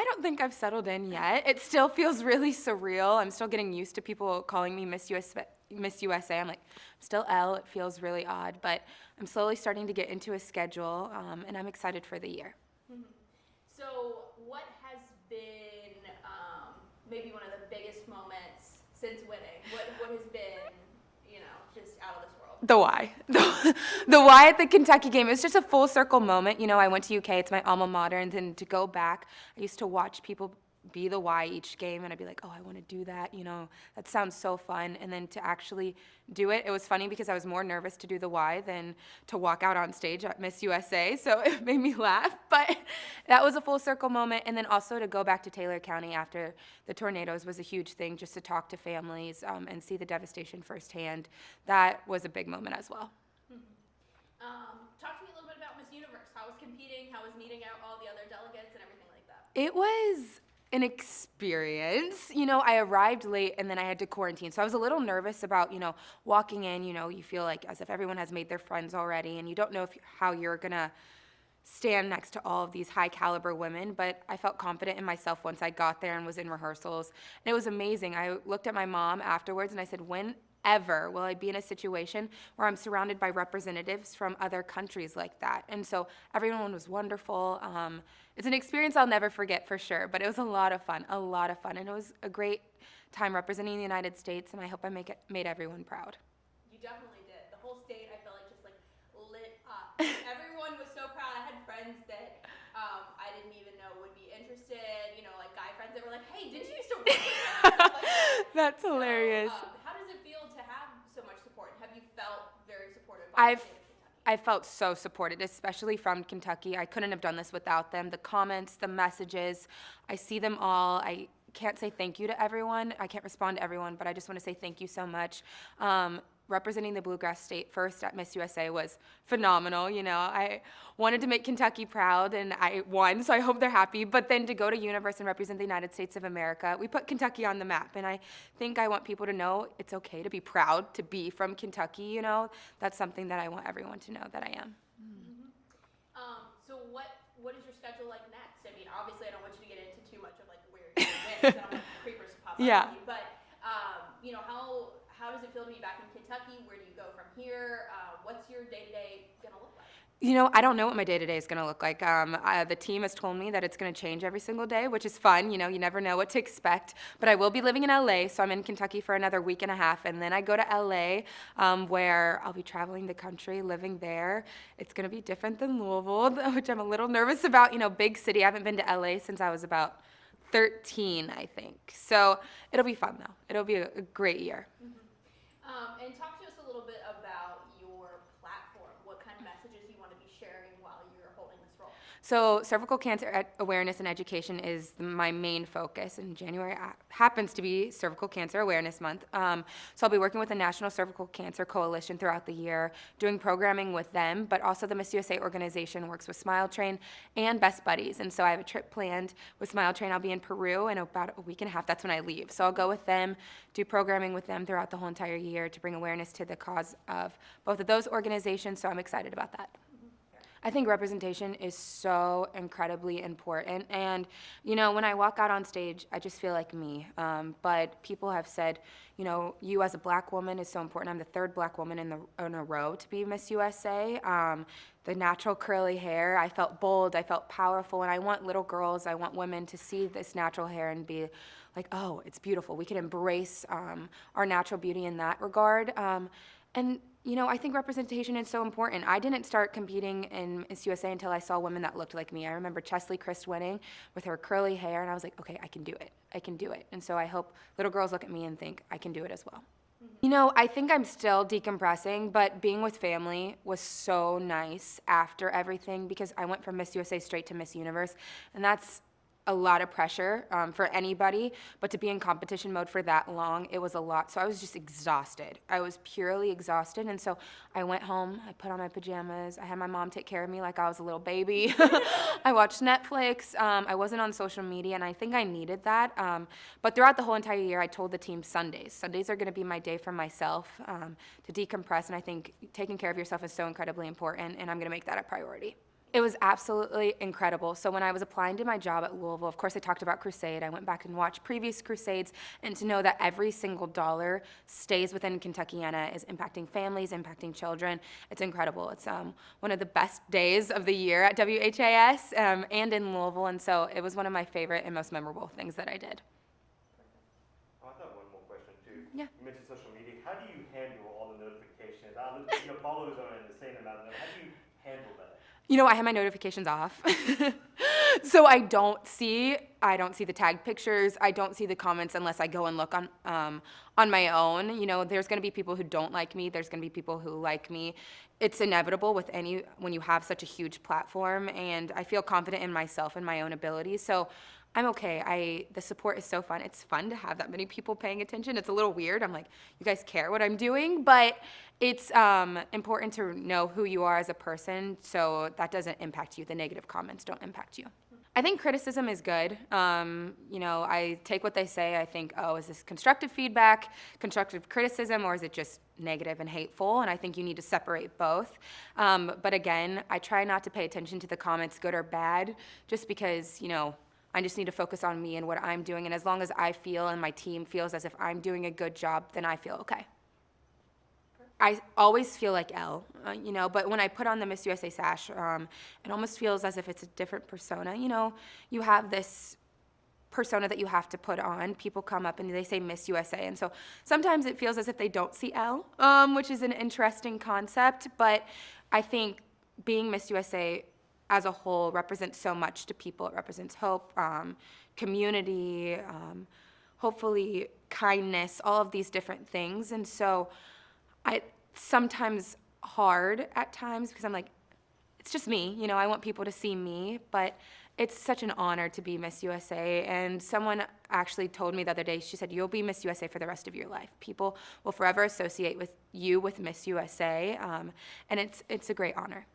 don't think I've settled in yet. It still feels really surreal. I'm still getting used to people calling me Miss USA. I'm like, I'm still Elle. It feels really odd, but I'm slowly starting to get into a schedule, and I'm excited for the year. Mm-hmm. So what has been maybe one of the biggest moments since winning? What has been, just out of this world? The why. The why at the Kentucky game. It was just a full circle moment. I went to UK. It's my alma mater. And then to go back, I used to watch people be the why each game. And I'd be like, oh, I want to do that. That sounds so fun. And then to actually do it, it was funny because I was more nervous to do the why than to walk out on stage at Miss USA. So it made me laugh. But that was a full circle moment. And then also to go back to Taylor County after the tornadoes was a huge thing, just to talk to families and see the devastation firsthand. That was a big moment as well. Mm-hmm. Talk to me a little bit about Miss Universe. How was competing? How was meeting out all the other delegates and everything like that? It was an experience. I arrived late and then I had to quarantine. So I was a little nervous about, walking in, you feel like as if everyone has made their friends already and you don't know how you're going to stand next to all of these high caliber women, but I felt confident in myself once I got there and was in rehearsals. And it was amazing. I looked at my mom afterwards and I said, whenever will I be in a situation where I'm surrounded by representatives from other countries like that? And so everyone was wonderful. It's an experience I'll never forget for sure, but it was a lot of fun. And it was a great time representing the United States, and I hope I made everyone proud. You definitely did. The whole state, I felt like, just lit up. Everyone was so proud. I had friends that I didn't even know would be interested, guy friends that were like, hey, did you used to work with them? That's hilarious. How does it feel to have so much support? Have you felt very supported by the state of Kentucky? I felt so supported, especially from Kentucky. I couldn't have done this without them. The comments, the messages, I see them all. I can't say thank you to everyone. I can't respond to everyone, but I just want to say thank you so much. Representing the Bluegrass State first at Miss USA was phenomenal. I wanted to make Kentucky proud, and I won, so I hope they're happy. But then to go to Universe and represent the United States of America, we put Kentucky on the map, and I think I want people to know it's okay to be proud to be from Kentucky. That's something that I want everyone to know that I am. Mm-hmm. So what is your schedule like next? I mean, obviously, I don't want you to get into too much of where you're going to win, because I don't want the creepers to pop up on you. But how does it feel to be back in Kentucky? Where do you go from here? What's your day-to-day going to look like? I don't know what my day-to-day is going to look like. The team has told me that it's going to change every single day, which is fun. You never know what to expect. But I will be living in LA, so I'm in Kentucky for another week and a half, and then I go to LA, where I'll be traveling the country, living there. It's going to be different than Louisville, which I'm a little nervous about. Big city. I haven't been to LA since I was about 13, I think. So it'll be fun, though. It'll be a great year. Mm-hmm. And talk to us a little bit about your platform. What kind of messages you want to be sharing while you're holding this role? So cervical cancer awareness and education is my main focus, and January happens to be Cervical Cancer Awareness Month. So I'll be working with the National Cervical Cancer Coalition throughout the year, doing programming with them, but also the Miss USA organization works with Smile Train and Best Buddies, and so I have a trip planned with Smile Train. I'll be in Peru in about a week and a half. That's when I leave. So I'll go with them, do programming with them throughout the whole entire year to bring awareness to the cause of both of those organizations, so I'm excited about that. I think representation is so incredibly important, and when I walk out on stage, I just feel like me. But people have said, you as a black woman is so important. I'm the third black woman in a row to be Miss USA. The natural curly hair, I felt bold, I felt powerful, and I want little girls, I want women to see this natural hair and be like, oh, it's beautiful. We can embrace our natural beauty in that regard. And I think representation is so important. I didn't start competing in Miss USA until I saw women that looked like me. I remember Chesley Christ winning with her curly hair, and I was like, okay, I can do it. I can do it. And so I hope little girls look at me and think, I can do it as well. Mm-hmm. I think I'm still decompressing, but being with family was so nice after everything, because I went from Miss USA straight to Miss Universe, and that's a lot of pressure for anybody, but to be in competition mode for that long, it was a lot. So I was just exhausted. I was purely exhausted, and so I went home, I put on my pajamas, I had my mom take care of me like I was a little baby. I watched Netflix, I wasn't on social media, and I think I needed that. But throughout the whole entire year, I told the team Sundays are gonna be my day for myself to decompress, and I think taking care of yourself is so incredibly important, and I'm gonna make that a priority. It was absolutely incredible. So when I was applying to my job at Louisville, of course I talked about Crusade. I went back and watched previous Crusades, and to know that every single dollar stays within Kentuckiana is impacting families, impacting children. It's incredible. It's one of the best days of the year at WHAS and in Louisville, and so it was one of my favorite and most memorable things that I did. I thought one more question too. Yeah. You mentioned social media. How do you handle all the notifications? Followers are an insane amount of them. How do you handle that? I have my notifications off. So I don't see the tagged pictures. I don't see the comments unless I go and look on my own. There's going to be people who don't like me. There's going to be people who like me. It's inevitable when you have such a huge platform, and I feel confident in myself and my own abilities. So I'm okay. The support is so fun. It's fun to have that many people paying attention. It's a little weird. I'm like, you guys care what I'm doing, but it's important to know who you are as a person, so that doesn't impact you. The negative comments don't impact you. I think criticism is good. I take what they say. I think, is this constructive feedback, constructive criticism, or is it just negative and hateful? And I think you need to separate both. But again, I try not to pay attention to the comments, good or bad, just because, I just need to focus on me and what I'm doing. And as long as I feel and my team feels as if I'm doing a good job, then I feel okay. I always feel like Elle, but when I put on the Miss USA sash, it almost feels as if it's a different persona. You have this persona that you have to put on. People come up and they say Miss USA, and so sometimes it feels as if they don't see Elle, which is an interesting concept, but I think being Miss USA as a whole represents so much to people. It represents hope, community, hopefully kindness, all of these different things. And so it's sometimes hard at times because I'm like, it's just me, I want people to see me, but it's such an honor to be Miss USA. And someone actually told me the other day, she said, you'll be Miss USA for the rest of your life. People will forever associate with you with Miss USA, and it's a great honor.